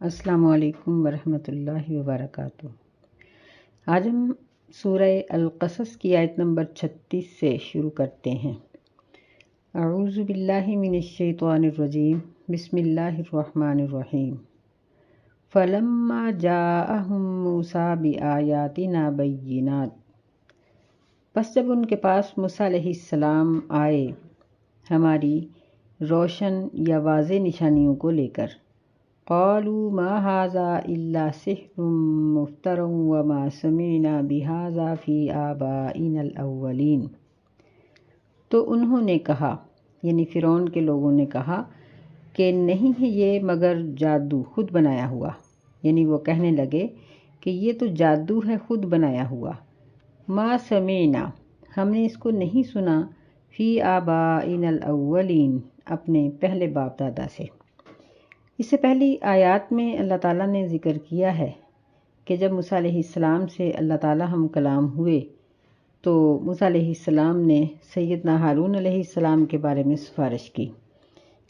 السلام علیکم ورحمۃ اللہ وبرکاتہ۔ آج ہم سورہ القصص کی آیت نمبر 36 سے شروع کرتے ہیں۔ اعوذ باللہ من الشیطان الرجیم، بسم اللہ الرحمن الرحیم۔ فلما جاءہم موسیٰ بآیاتنا بینات، پس جب ان کے پاس موسیٰ علیہ السلام آئے ہماری روشن یا واضح نشانیوں کو لے کر، قالوا ما هذا الا سحر مفتر وما سمعنا بهذا في آبائنا الاولین، تو انہوں نے کہا، یعنی فرعون کے لوگوں نے کہا کہ نہیں ہے یہ مگر جادو خود بنایا ہوا، یعنی وہ کہنے لگے کہ یہ تو جادو ہے خود بنایا ہوا۔ ما سمعنا، ہم نے اس کو نہیں سنا، فی آبائنا الاولین، اپنے پہلے باپ دادا سے۔ اس سے پہلی آیات میں اللہ تعالیٰ نے ذکر کیا ہے کہ جب موسیٰ علیہ السلام سے اللہ تعالیٰ ہم کلام ہوئے تو موسیٰ علیہ السلام نے سیدنا ہارون علیہ السلام کے بارے میں سفارش کی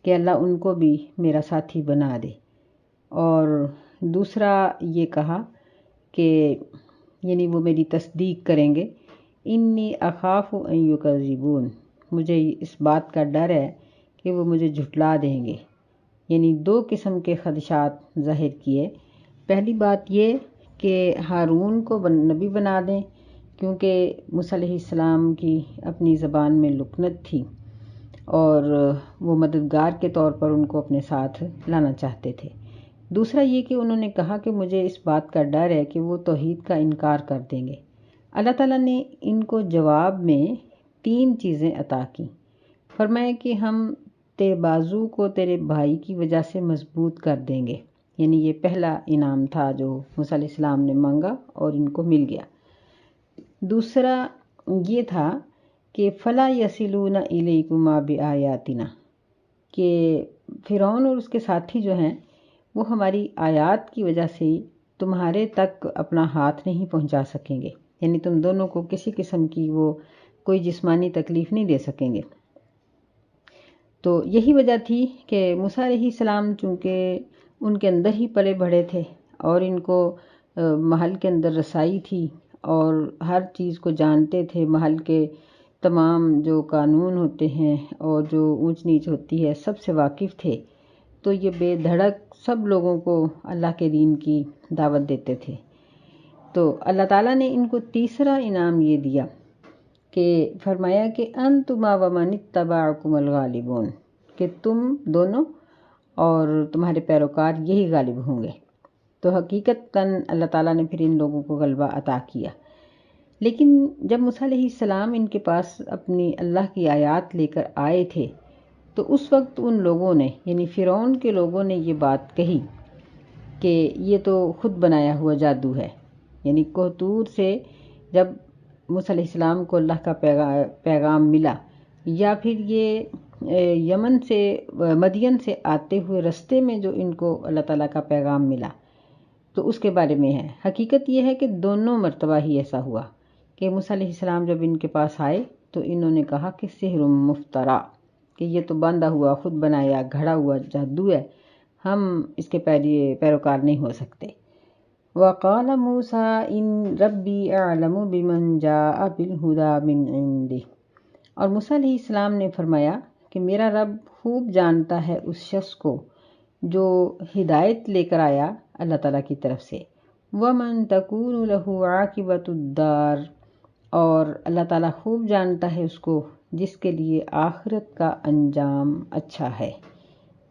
کہ اللہ ان کو بھی میرا ساتھی بنا دے، اور دوسرا یہ کہا کہ یعنی وہ میری تصدیق کریں گے، انی اخاف ان یکذبون، مجھے اس بات کا ڈر ہے کہ وہ مجھے جھٹلا دیں گے۔ یعنی دو قسم کے خدشات ظاہر کیے۔ پہلی بات یہ کہ ہارون کو نبی بنا دیں، کیونکہ موسیٰ علیہ السلام کی اپنی زبان میں لکنت تھی اور وہ مددگار کے طور پر ان کو اپنے ساتھ لانا چاہتے تھے۔ دوسرا یہ کہ انہوں نے کہا کہ مجھے اس بات کا ڈر ہے کہ وہ توحید کا انکار کر دیں گے۔ اللہ تعالیٰ نے ان کو جواب میں 3 چیزیں عطا کی۔ فرمایا کہ ہم تیرے بازو کو تیرے بھائی کی وجہ سے مضبوط کر دیں گے، یعنی یہ پہلا انعام تھا جو موسیٰ علیہ السلام نے مانگا اور ان کو مل گیا۔ دوسرا یہ تھا کہ فلا یصلون الیکما بآیاتنا، کہ فرعون اور اس کے ساتھی جو ہیں وہ ہماری آیات کی وجہ سے تمہارے تک اپنا ہاتھ نہیں پہنچا سکیں گے، یعنی تم دونوں کو کسی قسم کی وہ کوئی جسمانی تکلیف نہیں دے سکیں گے۔ تو یہی وجہ تھی کہ موسیٰ علیہ السلام چونکہ ان کے اندر ہی پلے بڑھے تھے اور ان کو محل کے اندر رسائی تھی اور ہر چیز کو جانتے تھے، محل کے تمام جو قانون ہوتے ہیں اور جو اونچ نیچ ہوتی ہے سب سے واقف تھے، تو یہ بے دھڑک سب لوگوں کو اللہ کے دین کی دعوت دیتے تھے۔ تو اللہ تعالیٰ نے ان کو تیسرا انعام یہ دیا کہ فرمایا کہ انتما ومن اتبعکم الغالبون، کہ تم دونوں اور تمہارے پیروکار یہی غالب ہوں گے۔ تو حقیقتاً اللہ تعالیٰ نے پھر ان لوگوں کو غلبہ عطا کیا۔ لیکن جب موسیٰ علیہ السلام ان کے پاس اپنی اللہ کی آیات لے کر آئے تھے تو اس وقت ان لوگوں نے، یعنی فرعون کے لوگوں نے یہ بات کہی کہ یہ تو خود بنایا ہوا جادو ہے۔ یعنی کوہ طور سے جب موسیٰ علیہ السلام کو اللہ کا پیغام ملا، یا پھر یہ یمن سے مدین سے آتے ہوئے رستے میں جو ان کو اللہ تعالیٰ کا پیغام ملا، تو اس کے بارے میں ہے۔ حقیقت یہ ہے کہ دونوں مرتبہ ہی ایسا ہوا کہ موسیٰ علیہ السلام جب ان کے پاس آئے تو انہوں نے کہا کہ سحر مفترا، کہ یہ تو باندھا ہوا خود بنایا گھڑا ہوا جادو ہے، ہم اس کے پیروکار نہیں ہو سکتے۔ وَقَالَ مُوسَىٰ إِنَّ رَبِّي أَعْلَمُ بِمَنْ جَاءَ بِالْهُدَىٰ مِنْ عِنْدِهِ، اور موسیٰ علیہ السلام نے فرمایا کہ میرا رب خوب جانتا ہے اس شخص کو جو ہدایت لے کر آیا اللہ تعالیٰ کی طرف سے۔ وَمَنْ تَكُونُ لَهُ عَاقِبَةُ الدَّارِ، اور اللہ تعالیٰ خوب جانتا ہے اس کو جس کے لیے آخرت کا انجام اچھا ہے۔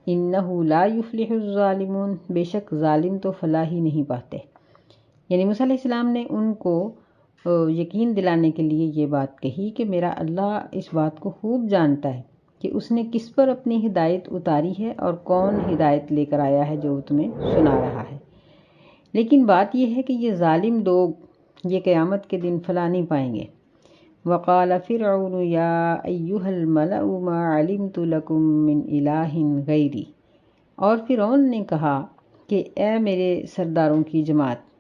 إِنَّهُ لَا يُفْلِحُ الظَّالِمُونَ، بے شک ظالم تو فلاح ہی نہیں پاتے۔ یعنی موسیٰ علیہ السلام نے ان کو یقین دلانے کے لیے یہ بات کہی کہ میرا اللہ اس بات کو خوب جانتا ہے کہ اس نے کس پر اپنی ہدایت اتاری ہے اور کون ہدایت لے کر آیا ہے جو تمہیں سنا رہا ہے۔ لیکن بات یہ ہے کہ یہ ظالم لوگ یہ قیامت کے دن فلاح نہیں پائیں گے۔ وَقَالَ فِرْعَوْنُ يَا أَيُّهَا الْمَلَأُ مَا عَلِمْتُ لَكُم مِّنْ إِلَٰهٍ غَيْرِي، اور فرعون نے کہا کہ اے میرے سرداروں کی جماعت،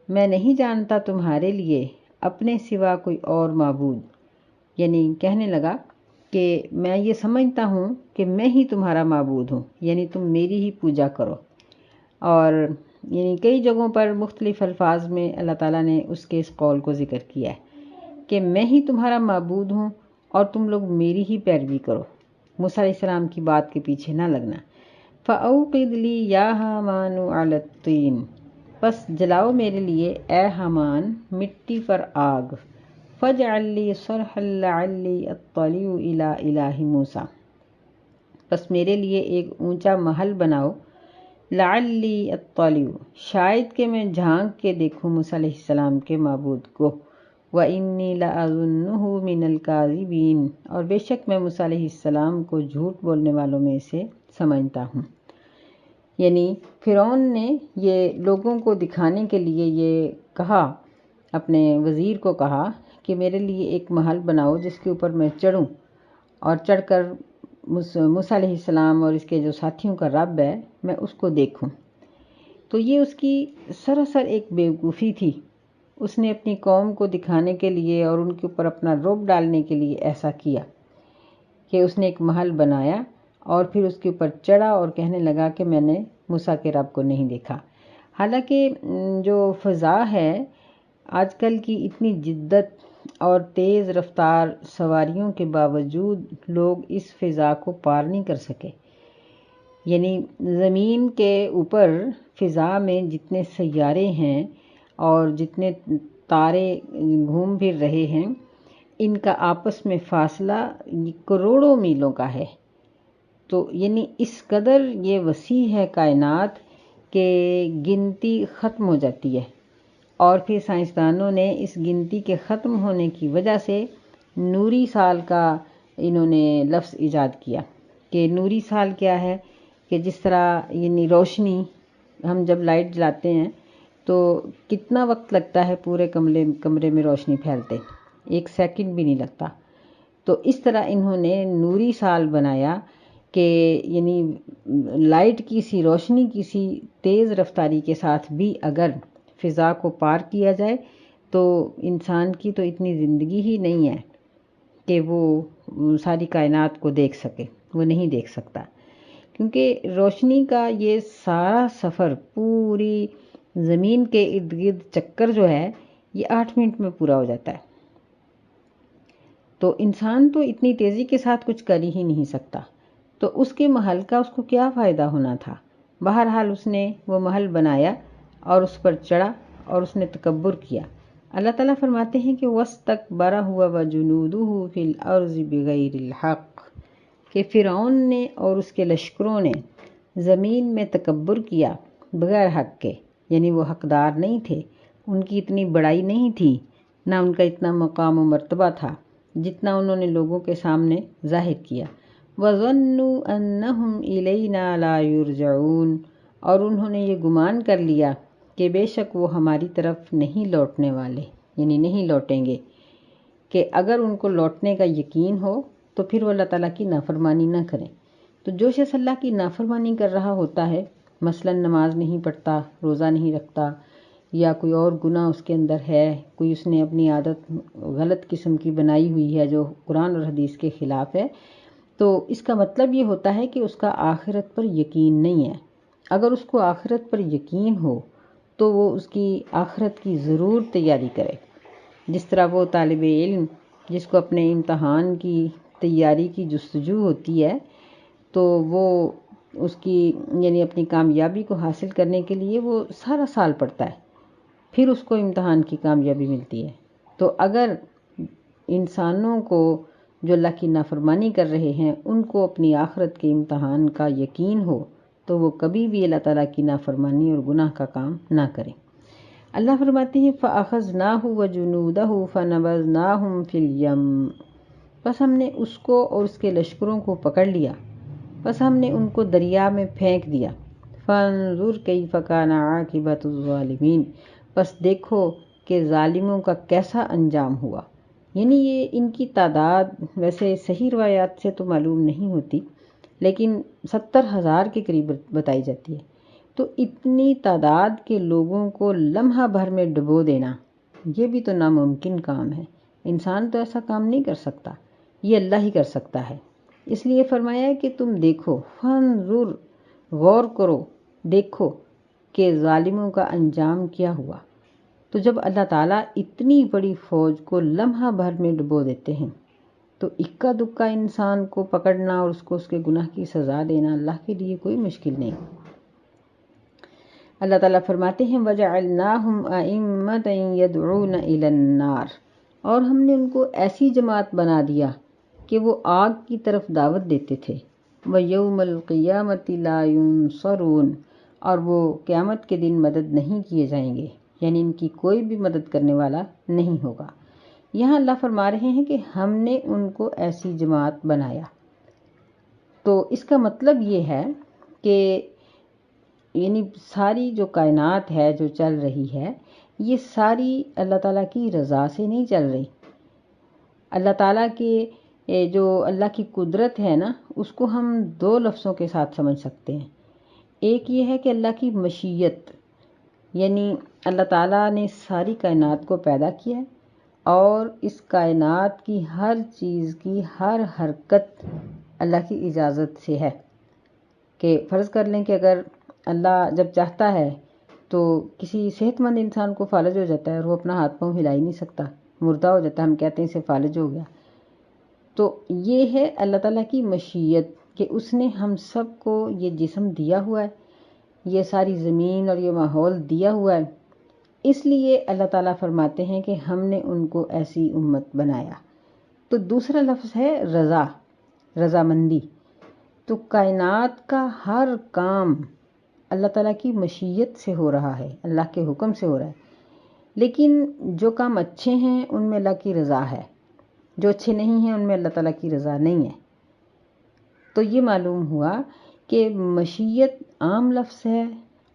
میں نہیں جانتا تمہارے لیے اپنے سوا کوئی اور معبود، یعنی کہنے لگا کہ میں یہ سمجھتا ہوں کہ میں ہی تمہارا معبود ہوں، یعنی تم میری ہی پوجا کرو۔ اور یعنی کئی جگہوں پر مختلف الفاظ میں اللہ تعالیٰ نے اس کے اس قول کو ذکر کیا ہے کہ میں ہی تمہارا معبود ہوں اور تم لوگ میری ہی پیروی کرو، موسیٰ علیہ السلام کی بات کے پیچھے نہ لگنا۔ فَأَوْقِدْ لِي يَا هَامَانُ عَلَى الطِّينِ، پس جلاؤ میرے لیے اے حامان مٹی پر آگ، فَاجْعَل لِّي صَرْحًا لَعَلِّي أَطَّلِعُ إِلَىٰ إِلَٰهِ موسیٰ، پس میرے لیے ایک اونچا محل بناؤ، لعلی اطلع، شاید کہ میں جھانک کے دیکھوں موسیٰ علیہ السلام کے معبود کو، وانی لأظنہ من الکاذبین، اور بے شک میں موسیٰ علیہ السلام کو جھوٹ بولنے والوں میں سے سمجھتا ہوں۔ یعنی فرعون نے یہ لوگوں کو دکھانے کے لیے یہ کہا، اپنے وزیر کو کہا کہ میرے لیے ایک محل بناؤ جس کے اوپر میں چڑھوں اور چڑھ کر موسیٰ علیہ السلام اور اس کے جو ساتھیوں کا رب ہے میں اس کو دیکھوں۔ تو یہ اس کی سراسر ایک بیوقوفی تھی، اس نے اپنی قوم کو دکھانے کے لیے اور ان کے اوپر اپنا رعب ڈالنے کے لیے ایسا کیا کہ اس نے ایک محل بنایا اور پھر اس کے اوپر چڑھا اور کہنے لگا کہ میں نے موسیٰ کے رب کو نہیں دیکھا۔ حالانکہ جو فضا ہے آج کل کی اتنی جدت اور تیز رفتار سواریوں کے باوجود لوگ اس فضا کو پار نہیں کر سکے۔ یعنی زمین کے اوپر فضا میں جتنے سیارے ہیں اور جتنے تارے گھوم پھر رہے ہیں ان کا آپس میں فاصلہ کروڑوں میلوں کا ہے۔ تو یعنی اس قدر یہ وسیع ہے کائنات کہ گنتی ختم ہو جاتی ہے، اور پھر سائنسدانوں نے اس گنتی کے ختم ہونے کی وجہ سے نوری سال کا انہوں نے لفظ ایجاد کیا کہ نوری سال کیا ہے کہ جس طرح یعنی روشنی ہم جب لائٹ جلاتے ہیں تو کتنا وقت لگتا ہے پورے کمرے میں روشنی پھیلتے، 1 سیکنڈ بھی نہیں لگتا۔ تو اس طرح انہوں نے نوری سال بنایا کہ یعنی لائٹ کی سی روشنی کی سی تیز رفتاری کے ساتھ بھی اگر فضا کو پار کیا جائے تو انسان کی تو اتنی زندگی ہی نہیں ہے کہ وہ ساری کائنات کو دیکھ سکے، وہ نہیں دیکھ سکتا، کیونکہ روشنی کا یہ سارا سفر پوری زمین کے ارد گرد چکر جو ہے یہ 8 منٹ میں پورا ہو جاتا ہے۔ تو انسان تو اتنی تیزی کے ساتھ کچھ کر ہی نہیں سکتا، تو اس کے محل کا اس کو کیا فائدہ ہونا تھا؟ بہرحال اس نے وہ محل بنایا اور اس پر چڑھا اور اس نے تکبر کیا۔ اللہ تعالیٰ فرماتے ہیں کہ وَاسْتَكْبَرَ هُوَ وَجُنُودُهُ فِي الْأَرْضِ بِغَيْرِ الْحَقِّ، کہ فرعون نے اور اس کے لشکروں نے زمین میں تکبر کیا بغیر حق کے، یعنی وہ حقدار نہیں تھے، ان کی اتنی بڑائی نہیں تھی، نہ ان کا اتنا مقام و مرتبہ تھا جتنا انہوں نے لوگوں کے سامنے ظاہر کیا۔ وَظَنُّوا أَنَّهُمْ إِلَيْنَا لَا يُرْجَعُونَ، اور انہوں نے یہ گمان کر لیا کہ بے شک وہ ہماری طرف نہیں لوٹنے والے، یعنی نہیں لوٹیں گے، کہ اگر ان کو لوٹنے کا یقین ہو تو پھر وہ اللہ تعالیٰ کی نافرمانی نہ کریں۔ تو جو شخص اللہ کی نافرمانی کر رہا ہوتا ہے، مثلا نماز نہیں پڑھتا، روزہ نہیں رکھتا، یا کوئی اور گناہ اس کے اندر ہے، کوئی اس نے اپنی عادت غلط قسم کی بنائی ہوئی ہے جو قرآن اور حدیث کے خلاف ہے، تو اس کا مطلب یہ ہوتا ہے کہ اس کا آخرت پر یقین نہیں ہے۔ اگر اس کو آخرت پر یقین ہو تو وہ اس کی آخرت کی ضرور تیاری کرے۔ جس طرح وہ طالب علم جس کو اپنے امتحان کی تیاری کی جستجو ہوتی ہے تو وہ اس کی یعنی اپنی کامیابی کو حاصل کرنے کے لیے وہ سارا سال پڑھتا ہے، پھر اس کو امتحان کی کامیابی ملتی ہے۔ تو اگر انسانوں کو جو اللہ کی نافرمانی کر رہے ہیں ان کو اپنی آخرت کے امتحان کا یقین ہو تو وہ کبھی بھی اللہ تعالیٰ کی نافرمانی اور گناہ کا کام نہ کریں۔ اللہ فرماتے ہیں فَأَخَذْنَاهُ وَجُنُودَهُ فَنَبَذْنَاهُمْ فِي الْيَمِّ، بس ہم نے اس کو اور اس کے لشکروں کو پکڑ لیا، بس ہم نے ان کو دریا میں پھینک دیا۔ فَانظُرْ كَيْفَ كَانَ عَاقِبَةُ الظَّالِمِينَ، بس دیکھو کہ ظالموں کا کیسا انجام ہوا۔ یعنی یہ ان کی تعداد ویسے صحیح روایات سے تو معلوم نہیں ہوتی، لیکن 70,000 کے قریب بتائی جاتی ہے۔ تو اتنی تعداد کے لوگوں کو لمحہ بھر میں ڈبو دینا یہ بھی تو ناممکن کام ہے، انسان تو ایسا کام نہیں کر سکتا، یہ اللہ ہی کر سکتا ہے۔ اس لیے فرمایا ہے کہ تم دیکھو، فانظر، غور کرو، دیکھو کہ ظالموں کا انجام کیا ہوا۔ تو جب اللہ تعالیٰ اتنی بڑی فوج کو لمحہ بھر میں ڈبو دیتے ہیں تو اکا دکا انسان کو پکڑنا اور اس کو اس کے گناہ کی سزا دینا اللہ کے لیے کوئی مشکل نہیں۔ اللہ تعالیٰ فرماتے ہیں وَجَعَلْنَاهُمْ أَئِمَّةً يَدْعُونَ إِلَى النَّارِ، اور ہم نے ان کو ایسی جماعت بنا دیا کہ وہ آگ کی طرف دعوت دیتے تھے۔ وَيَوْمَ الْقِيَامَةِ لَا يُنصَرُونَ، اور وہ قیامت کے دن مدد نہیں کیے جائیں گے، یعنی ان کی کوئی بھی مدد کرنے والا نہیں ہوگا۔ یہاں اللہ فرما رہے ہیں کہ ہم نے ان کو ایسی جماعت بنایا، تو اس کا مطلب یہ ہے کہ یعنی ساری جو کائنات ہے جو چل رہی ہے یہ ساری اللہ تعالیٰ کی رضا سے نہیں چل رہی۔ اللہ تعالیٰ کے جو اللہ کی قدرت ہے نا، اس کو ہم دو لفظوں کے ساتھ سمجھ سکتے ہیں۔ ایک یہ ہے کہ اللہ کی مشیت، یعنی اللہ تعالیٰ نے ساری کائنات کو پیدا کیا ہے اور اس کائنات کی ہر چیز کی ہر حرکت اللہ کی اجازت سے ہے۔ کہ فرض کر لیں کہ اگر اللہ جب چاہتا ہے تو کسی صحت مند انسان کو فالج ہو جاتا ہے اور وہ اپنا ہاتھ پاؤں ہلا ہی نہیں سکتا، مردہ ہو جاتا ہے، ہم کہتے ہیں اسے فالج ہو گیا۔ تو یہ ہے اللہ تعالیٰ کی مشیت کہ اس نے ہم سب کو یہ جسم دیا ہوا ہے، یہ ساری زمین اور یہ ماحول دیا ہوا ہے، اس لیے اللہ تعالیٰ فرماتے ہیں کہ ہم نے ان کو ایسی امت بنایا۔ تو دوسرا لفظ ہے رضا، رضامندی۔ تو کائنات کا ہر کام اللہ تعالیٰ کی مشیت سے ہو رہا ہے، اللہ کے حکم سے ہو رہا ہے، لیکن جو کام اچھے ہیں ان میں اللہ کی رضا ہے، جو اچھے نہیں ہیں ان میں اللہ تعالیٰ کی رضا نہیں ہے۔ تو یہ معلوم ہوا کہ مشیت عام لفظ ہے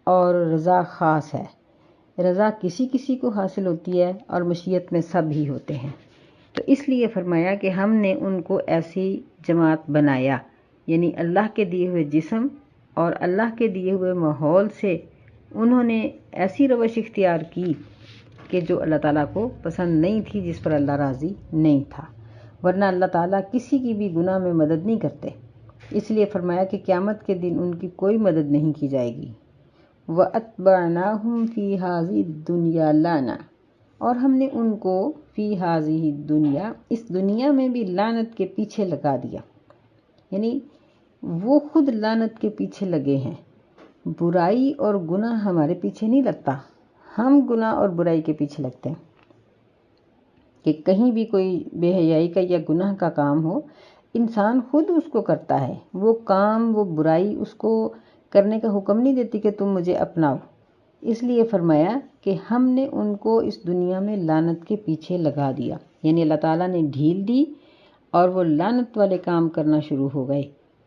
اور رضا خاص ہے۔ رضا کسی کسی کو حاصل ہوتی ہے اور مشیت میں سب ہی ہوتے ہیں۔ تو اس لیے فرمایا کہ ہم نے ان کو ایسی جماعت بنایا، یعنی اللہ کے دیے ہوئے جسم اور اللہ کے دیے ہوئے ماحول سے انہوں نے ایسی روش اختیار کی کہ جو اللہ تعالیٰ کو پسند نہیں تھی، جس پر اللہ راضی نہیں تھا، ورنہ اللہ تعالیٰ کسی کی بھی گناہ میں مدد نہیں کرتے۔ اس لیے فرمایا کہ قیامت کے دن ان کی کوئی مدد نہیں کی جائے گی۔ وَأَتْبَعْنَاهُمْ فِي هَذِهِ الدُّنْيَا لَعْنَةً، اور ہم نے ان کو فی هذه الدنیا، اس دنیا میں بھی لعنت کے پیچھے لگا دیا، یعنی وہ خود لعنت کے پیچھے لگے ہیں۔ برائی اور گناہ ہمارے پیچھے نہیں لگتا، ہم گناہ اور برائی کے پیچھے لگتے ہیں کہ کہیں بھی کوئی بے حیائی کا یا گناہ کا کام ہو، انسان خود اس کو کرتا ہے، وہ کام وہ برائی اس کو کرنے کا حکم نہیں دیتی کہ تم مجھے اپناؤ۔ اس لیے فرمایا کہ ہم نے ان کو اس دنیا میں لعنت کے پیچھے لگا دیا، یعنی اللہ تعالیٰ نے ڈھیل دی اور وہ لعنت والے کام کرنا شروع ہو گئے۔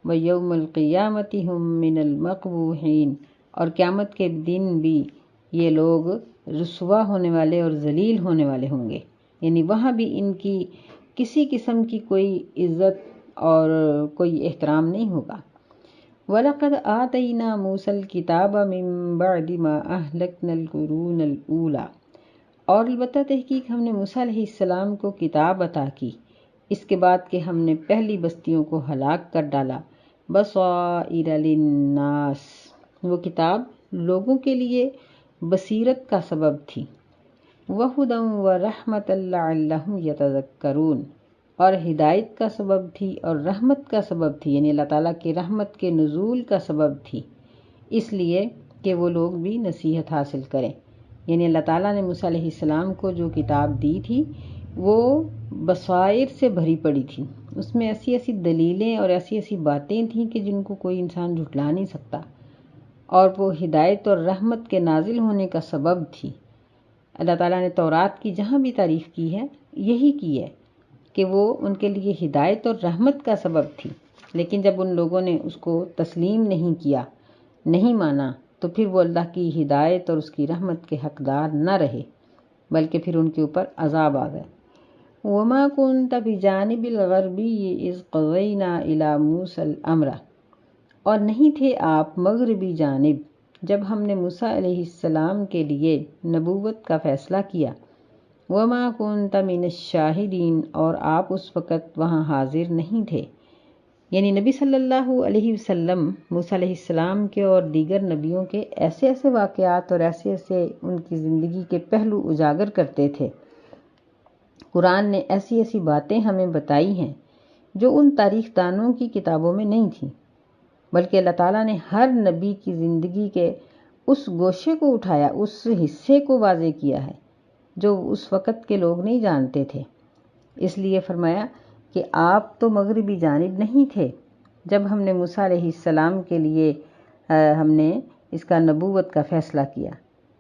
وَيَوْمَ الْقِيَامَةِ هُمْ مِنَ الْمَقْبُوحِينَ، اور قیامت کے دن بھی یہ لوگ رسوا ہونے والے اور ذلیل ہونے والے ہوں گے، یعنی وہاں بھی ان کی کسی قسم کی کوئی عزت اور کوئی احترام نہیں ہوگا۔ وَلَقَدْ آتَيْنَا مُوسَى الْكِتَابَ مِن بَعْدِ مَا أَهْلَكْنَا الْقُرُونَ الْأُولَى، اور البتہ تحقیق ہم نے موسیٰ علیہ السلام کو کتاب عطا کی اس کے بعد کہ ہم نے پہلی بستیوں کو ہلاک کر ڈالا۔ بصائر للناس، وہ کتاب لوگوں کے لیے بصیرت کا سبب تھی۔ وہدی ورحمۃ لعلہم یتذکرون، اور ہدایت کا سبب تھی اور رحمت کا سبب تھی، یعنی اللہ تعالیٰ کی رحمت کے نزول کا سبب تھی، اس لیے کہ وہ لوگ بھی نصیحت حاصل کریں۔ یعنی اللہ تعالیٰ نے موسیٰ علیہ السلام کو جو کتاب دی تھی وہ بصائر سے بھری پڑی تھی، اس میں ایسی ایسی دلیلیں اور ایسی ایسی باتیں تھیں کہ جن کو کوئی انسان جھٹلا نہیں سکتا، اور وہ ہدایت اور رحمت کے نازل ہونے کا سبب تھی۔ اللہ تعالیٰ نے تورات کی جہاں بھی تعریف کی ہے یہی کی ہے کہ وہ ان کے لیے ہدایت اور رحمت کا سبب تھی، لیکن جب ان لوگوں نے اس کو تسلیم نہیں کیا، نہیں مانا، تو پھر وہ اللہ کی ہدایت اور اس کی رحمت کے حقدار نہ رہے، بلکہ پھر ان کے اوپر عذاب آ گئے۔ وَمَا كُنْتَ بِجَانِبِ الْغَرْبِيِّ إِذْ قَضَيْنَا إِلَى مُوسَى الْأَمْرَ، اور نہیں تھے آپ مغربی جانب جب ہم نے موسیٰ علیہ السلام کے لیے نبوت کا فیصلہ کیا۔ وَمَا كُنْتَ مِنَ الشَّاهِدِينَ، اور آپ اس وقت وہاں حاضر نہیں تھے، یعنی نبی صلی اللہ علیہ وسلم موسیٰ علیہ السلام کے اور دیگر نبیوں کے ایسے ایسے واقعات اور ایسے ایسے ان کی زندگی کے پہلو اجاگر کرتے تھے۔ قرآن نے ایسی ایسی باتیں ہمیں بتائی ہیں جو ان تاریخ دانوں کی کتابوں میں نہیں تھیں، بلکہ اللہ تعالیٰ نے ہر نبی کی زندگی کے اس گوشے کو اٹھایا، اس حصے کو واضح کیا ہے جو اس وقت کے لوگ نہیں جانتے تھے۔ اس لیے فرمایا کہ آپ تو مغربی جانب نہیں تھے جب ہم نے موسیٰ علیہ السلام کے لیے ہم نے اس کا نبوت کا فیصلہ کیا۔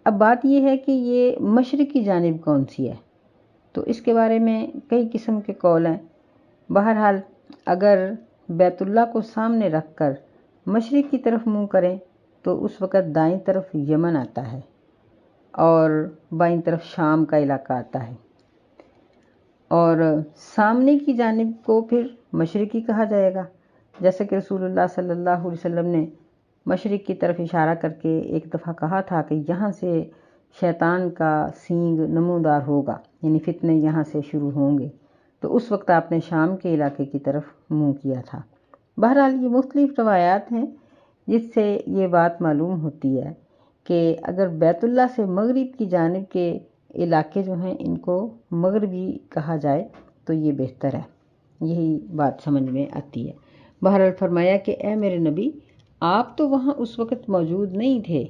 اب بات یہ ہے کہ یہ مشرقی جانب کون سی ہے، تو اس کے بارے میں کئی قسم کے قول ہیں۔ بہرحال اگر بیت اللہ کو سامنے رکھ کر مشرق کی طرف منہ کریں تو اس وقت دائیں طرف یمن آتا ہے اور بائیں طرف شام کا علاقہ آتا ہے، اور سامنے کی جانب کو پھر مشرقی کہا جائے گا، جیسا کہ رسول اللہ صلی اللہ علیہ وسلم نے مشرق کی طرف اشارہ کر کے ایک دفعہ کہا تھا کہ یہاں سے شیطان کا سینگ نمودار ہوگا، یعنی فتنے یہاں سے شروع ہوں گے، تو اس وقت آپ نے شام کے علاقے کی طرف منہ کیا تھا۔ بہرحال یہ مختلف روایات ہیں جس سے یہ بات معلوم ہوتی ہے کہ اگر بیت اللہ سے مغرب کی جانب کے علاقے جو ہیں ان کو مغربی کہا جائے تو یہ بہتر ہے، یہی بات سمجھ میں آتی ہے۔ بہرحال فرمایا کہ اے میرے نبی، آپ تو وہاں اس وقت موجود نہیں تھے،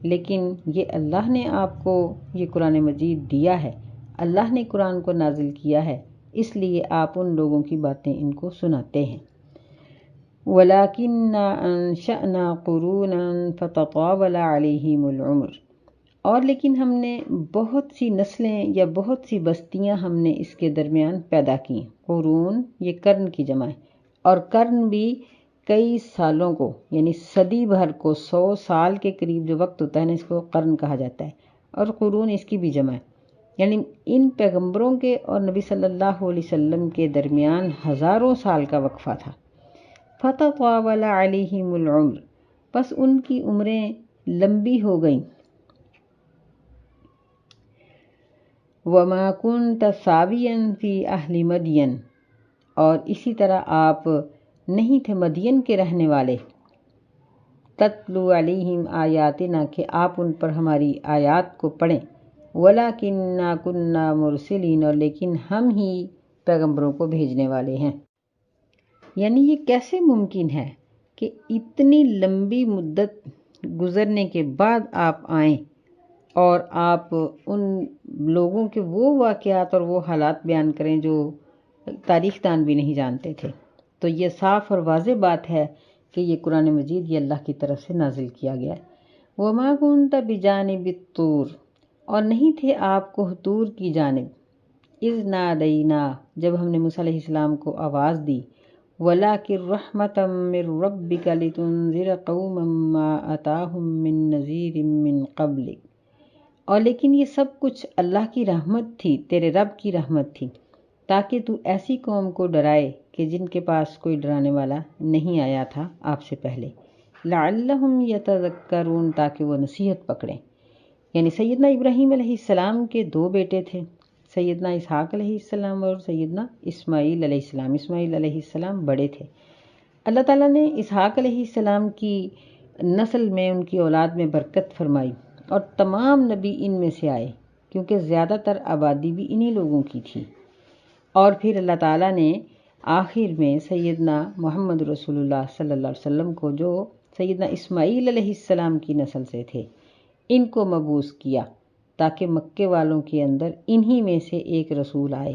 لیکن یہ اللہ نے آپ کو یہ قرآن مجید دیا ہے، اللہ نے قرآن کو نازل کیا ہے، اس لیے آپ ان لوگوں کی باتیں ان کو سناتے ہیں۔ وَلَكِنَّا أَنشَأْنَا قُرُونًا فَتَطَاوَلَ عَلَيْهِمُ الْعُمُرُ، اور لیکن ہم نے بہت سی نسلیں یا بہت سی بستیاں ہم نے اس کے درمیان پیدا کی۔ قرون یہ قرن کی جمع ہے، اور قرن بھی کئی سالوں کو، یعنی صدی بھر کو، 100 سال کے قریب جو وقت ہوتا ہے نا، اس کو قرن کہا جاتا ہے، اور قرون اس کی بھی جمع ہے۔ یعنی ان پیغمبروں کے اور نبی صلی اللہ علیہ وسلم کے درمیان ہزاروں سال کا وقفہ تھا۔ فَتَطَاوَلَ عَلَيْهِمُ الْعُمُرُ، بس ان کی عمریں لمبی ہو گئیں۔ وَمَا كُنْتَ ثَاوِيًا فِي أَهْلِ مَدْيَنَ، اور اسی طرح آپ نہیں تھے مدین کے رہنے والے، تَتْلُو عَلَيْهِمْ آيَاتِنَا، کہ آپ ان پر ہماری آیات کو پڑھیں، وَلَكِنَّا كُنَّا مُرْسِلِينَ، اور لیکن ہم ہی پیغمبروں کو بھیجنے والے ہیں۔ یعنی یہ کیسے ممکن ہے کہ اتنی لمبی مدت گزرنے کے بعد آپ آئیں اور آپ ان لوگوں کے وہ واقعات اور وہ حالات بیان کریں جو تاریخ دان بھی نہیں جانتے تھے؟ تو یہ صاف اور واضح بات ہے کہ یہ قرآن مجید یہ اللہ کی طرف سے نازل کیا گیا ہے۔ وَمَا كُنْتَ بِجَانِبِ الطُّورِ، اور نہیں تھے آپ کو طور کی جانب، اِذْ نَادَيْنَا، جب ہم نے موسیٰ علیہ السلام کو آواز دی، وَلَٰكِن رَحْمَةً مِّن رَّبِّكَ لِتُنذِرَ قَوْمًا مَّا أَتَاهُم مِّن نَّذِيرٍ مِّن قَبْلِكَ، اور لیکن یہ سب کچھ اللہ کی رحمت تھی، تیرے رب کی رحمت تھی، تاکہ تو ایسی قوم کو ڈرائے کہ جن کے پاس کوئی ڈرانے والا نہیں آیا تھا آپ سے پہلے، لَعَلَّهُمْ يَتَذَكَّرُونَ، تاکہ وہ نصیحت پکڑیں۔ یعنی سیدنا ابراہیم علیہ السلام کے 2 بیٹے تھے، سیدنا اسحاق علیہ السلام اور سیدنا اسماعیل علیہ السلام۔ اسماعیل علیہ السلام بڑے تھے۔ اللہ تعالیٰ نے اسحاق علیہ السلام کی نسل میں، ان کی اولاد میں برکت فرمائی، اور تمام نبی ان میں سے آئے، کیونکہ زیادہ تر آبادی بھی انہی لوگوں کی تھی۔ اور پھر اللہ تعالیٰ نے آخر میں سیدنا محمد رسول اللہ صلی اللہ علیہ وسلم کو، جو سیدنا اسماعیل علیہ السلام کی نسل سے تھے، ان کو مبعوث کیا تاکہ مکے والوں کے اندر انہی میں سے ایک رسول آئے،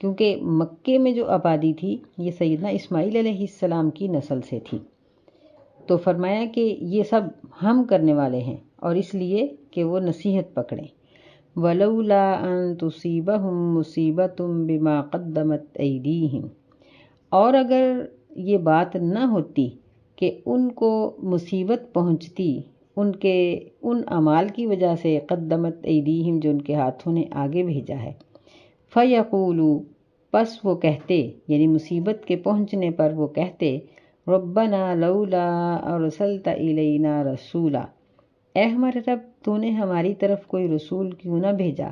کیونکہ مکے میں جو آبادی تھی یہ سیدنا اسماعیل علیہ السلام کی نسل سے تھی۔ تو فرمایا کہ یہ سب ہم کرنے والے ہیں، اور اس لیے کہ وہ نصیحت پکڑیں۔ وَلَوْلَا أَن تُصِيبَهُم مُّصِيبَةٌ بِمَا قَدَّمَتْ أَيْدِيهِمْ، اور اگر یہ بات نہ ہوتی کہ ان کو مصیبت پہنچتی ان کے ان اعمال کی وجہ سے، قدمت ایدیہم، جو ان کے ہاتھوں نے آگے بھیجا ہے، فَيَقُولُوا، پس وہ کہتے، یعنی مصیبت کے پہنچنے پر وہ کہتے، رَبَّنَا لَوْلَا أَرْسَلْتَ إِلَيْنَا رَسُولًا، اے ہمارے رب، تو نے ہماری طرف کوئی رسول کیوں نہ بھیجا،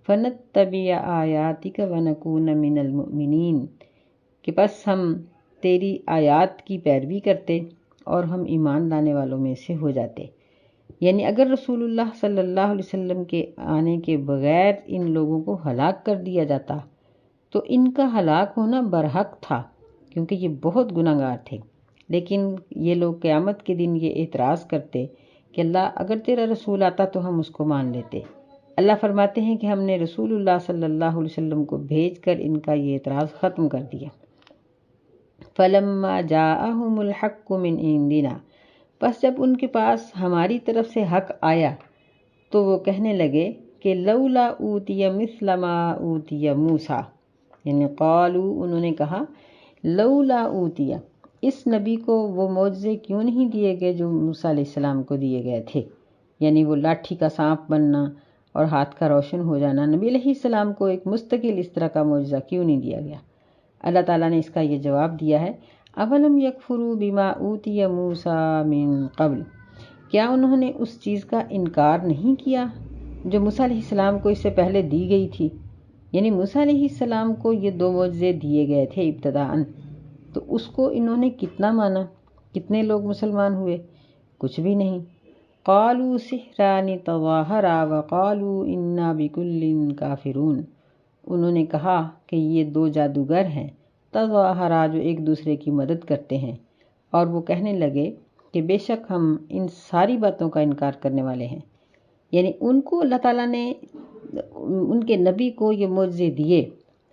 فَنَتَّبِعَ آیَاتِكَ وَنَكُونَ مِنَ الْمُؤْمِنِينَ، کہ پس ہم تیری آیات کی پیروی کرتے اور ہم ایمان لانے والوں میں سے ہو جاتے۔ یعنی اگر رسول اللہ صلی اللہ علیہ وسلم کے آنے کے بغیر ان لوگوں کو ہلاک کر دیا جاتا تو ان کا ہلاک ہونا برحق تھا، کیونکہ یہ بہت گناہ گار تھے۔ لیکن یہ لوگ قیامت کے دن یہ اعتراض کرتے کہ اللہ اگر تیرا رسول آتا تو ہم اس کو مان لیتے۔ اللہ فرماتے ہیں کہ ہم نے رسول اللہ صلی اللہ علیہ وسلم کو بھیج کر ان کا یہ اعتراض ختم کر دیا۔ فَلَمَّا جَاءَهُمُ الْحَقُّ مِنْ عِنْدِنَا، بس جب ان کے پاس ہماری طرف سے حق آیا تو وہ کہنے لگے کہ لولا اوتی مثل ما اوتی موسیٰ، یعنی قالو، انہوں نے کہا لولا اوتی، اس نبی کو وہ معجزے کیوں نہیں دیے گئے جو موسیٰ علیہ السلام کو دیے گئے تھے، یعنی وہ لاٹھی کا سانپ بننا اور ہاتھ کا روشن ہو جانا۔ نبی علیہ السلام کو ایک مستقل اس طرح کا معجزہ کیوں نہیں دیا گیا؟ اللہ تعالیٰ نے اس کا یہ جواب دیا ہے، اولم یکفروا بما اوتی موسیٰ من قبل، کیا انہوں نے اس چیز کا انکار نہیں کیا جو موسیٰ علیہ السلام کو اس سے پہلے دی گئی تھی؟ یعنی موسیٰ علیہ السلام کو یہ 2 معجزے دیے گئے تھے ابتداءً، تو اس کو انہوں نے کتنا مانا؟ کتنے لوگ مسلمان ہوئے؟ کچھ بھی نہیں۔ قالوا سحران تظاہرا وقالوا انا بکل کافرون، انہوں نے کہا کہ یہ 2 جادوگر ہیں، تظاہرا، جو ایک دوسرے کی مدد کرتے ہیں، اور وہ کہنے لگے کہ بے شک ہم ان ساری باتوں کا انکار کرنے والے ہیں۔ یعنی ان کو اللہ تعالیٰ نے ان کے نبی کو یہ معجزے دیے،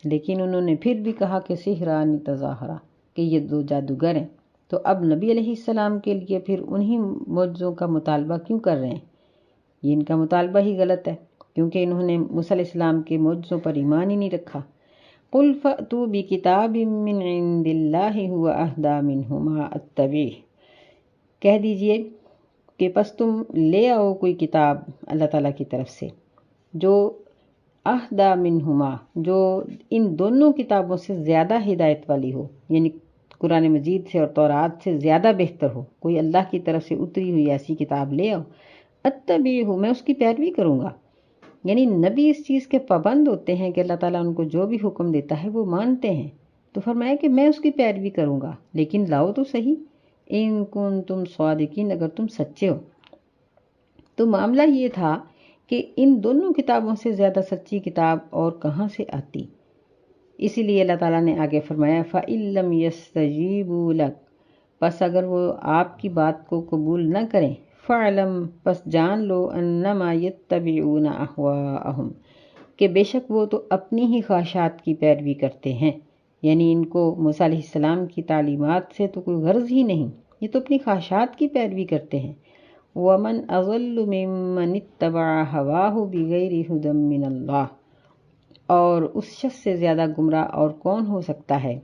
لیکن انہوں نے پھر بھی کہا کہ سحران تظاہرا، کہ یہ 2 جادوگر ہیں۔ تو اب نبی علیہ السلام کے لیے پھر انہی معجزوں کا مطالبہ کیوں کر رہے ہیں؟ یہ ان کا مطالبہ ہی غلط ہے، کیونکہ انہوں نے موسیٰ علیہ السلام کے معجزوں پر ایمان ہی نہیں رکھا۔ قل فأتوا بکتاب من عند اللہ هو اہدی منہما اتبعہ، کہہ دیجئے کہ پس تم لے آؤ کوئی کتاب اللہ تعالیٰ کی طرف سے جو اہدی منہما، جو ان دونوں کتابوں سے زیادہ ہدایت والی ہو، یعنی قرآن مجید سے اور تورات سے زیادہ بہتر ہو۔ کوئی اللہ کی طرف سے اتری ہوئی ایسی کتاب لے آؤ، اتبعہ، میں اس کی پیروی کروں گا۔ یعنی نبی اس چیز کے پابند ہوتے ہیں کہ اللہ تعالیٰ ان کو جو بھی حکم دیتا ہے وہ مانتے ہیں، تو فرمایا کہ میں اس کی پیروی کروں گا، لیکن لاؤ تو صحیح، ان کنتم صادقین، اگر تم سچے ہو۔ تو معاملہ یہ تھا کہ ان دونوں کتابوں سے زیادہ سچی کتاب اور کہاں سے آتی؟ اسی لیے اللہ تعالیٰ نے آگے فرمایا فَإِن لَّمْ يَسْتَجِيبُوا لَكَ، پس اگر وہ آپ کی بات کو قبول نہ کریں، فَاعْلَمْ، پس جان لو، أَنَّمَا يَتَّبِعُونَ أَهْوَاءَهُمْ، کہ بے شک وہ تو اپنی ہی خواہشات کی پیروی کرتے ہیں۔ یعنی ان کو موسیٰ علیہ السلام کی تعلیمات سے تو کوئی غرض ہی نہیں، یہ تو اپنی خواہشات کی پیروی کرتے ہیں۔ وَمَنْ أَضَلُّ مِمَّنِ اتَّبَعَ هَوَاهُ بِغَيْرِ هُدًى مِّنَ اللَّهِ، اور اس شخص سے زیادہ گمراہ اور کون ہو سکتا ہے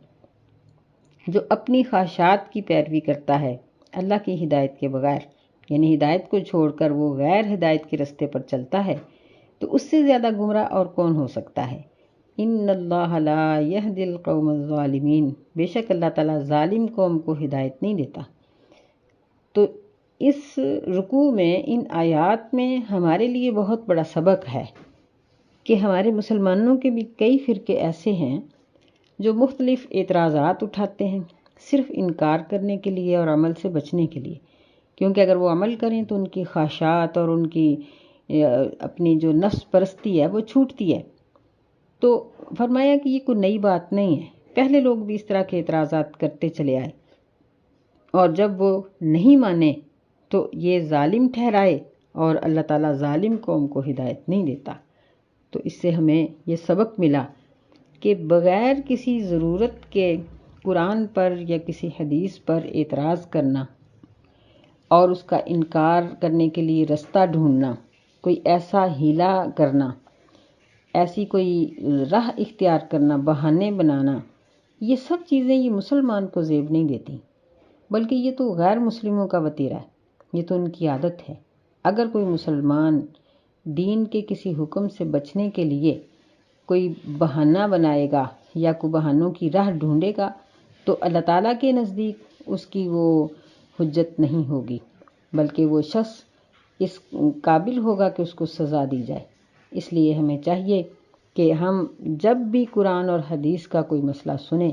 جو اپنی خواہشات کی پیروی کرتا ہے اللہ کی ہدایت کے بغیر، یعنی ہدایت کو چھوڑ کر وہ غیر ہدایت کے رستے پر چلتا ہے، تو اس سے زیادہ گمراہ اور کون ہو سکتا ہے۔ ان اللہ لا یہدی القوم الظالمین، بے شک اللہ تعالیٰ ظالم قوم کو ہدایت نہیں دیتا۔ تو اس رکوع میں، ان آیات میں ہمارے لیے بہت بڑا سبق ہے کہ ہمارے مسلمانوں کے بھی کئی فرقے ایسے ہیں جو مختلف اعتراضات اٹھاتے ہیں صرف انکار کرنے کے لیے اور عمل سے بچنے کے لیے، کیونکہ اگر وہ عمل کریں تو ان کی خواہشات اور ان کی اپنی جو نفس پرستی ہے وہ چھوٹتی ہے۔ تو فرمایا کہ یہ کوئی نئی بات نہیں ہے، پہلے لوگ بھی اس طرح کے اعتراضات کرتے چلے آئے، اور جب وہ نہیں مانے تو یہ ظالم ٹھہرائے، اور اللہ تعالیٰ ظالم قوم کو ہدایت نہیں دیتا۔ تو اس سے ہمیں یہ سبق ملا کہ بغیر کسی ضرورت کے قرآن پر یا کسی حدیث پر اعتراض کرنا اور اس کا انکار کرنے کے لیے رستہ ڈھونڈنا، کوئی ایسا ہیلا کرنا، ایسی کوئی راہ اختیار کرنا، بہانے بنانا، یہ سب چیزیں یہ مسلمان کو زیب نہیں دیتی، بلکہ یہ تو غیر مسلموں کا وتیرہ ہے، یہ تو ان کی عادت ہے۔ اگر کوئی مسلمان دین کے کسی حکم سے بچنے کے لیے کوئی بہانہ بنائے گا یا کوئی بہانوں کی راہ ڈھونڈے گا تو اللہ تعالیٰ کے نزدیک اس کی وہ حجت نہیں ہوگی، بلکہ وہ شخص اس قابل ہوگا کہ اس کو سزا دی جائے۔ اس لیے ہمیں چاہیے کہ ہم جب بھی قرآن اور حدیث کا کوئی مسئلہ سنیں،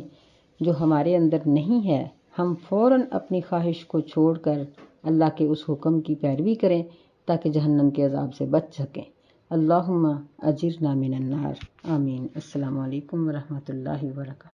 جو ہمارے اندر نہیں ہے ہم فوراً اپنی خواہش کو چھوڑ کر اللہ کے اس حکم کی پیروی کریں تاکہ جہنم کے عذاب سے بچ سکیں۔ اللہم اجرنا من النار، آمین۔ السلام علیکم ورحمۃ اللہ وبرکاتہ۔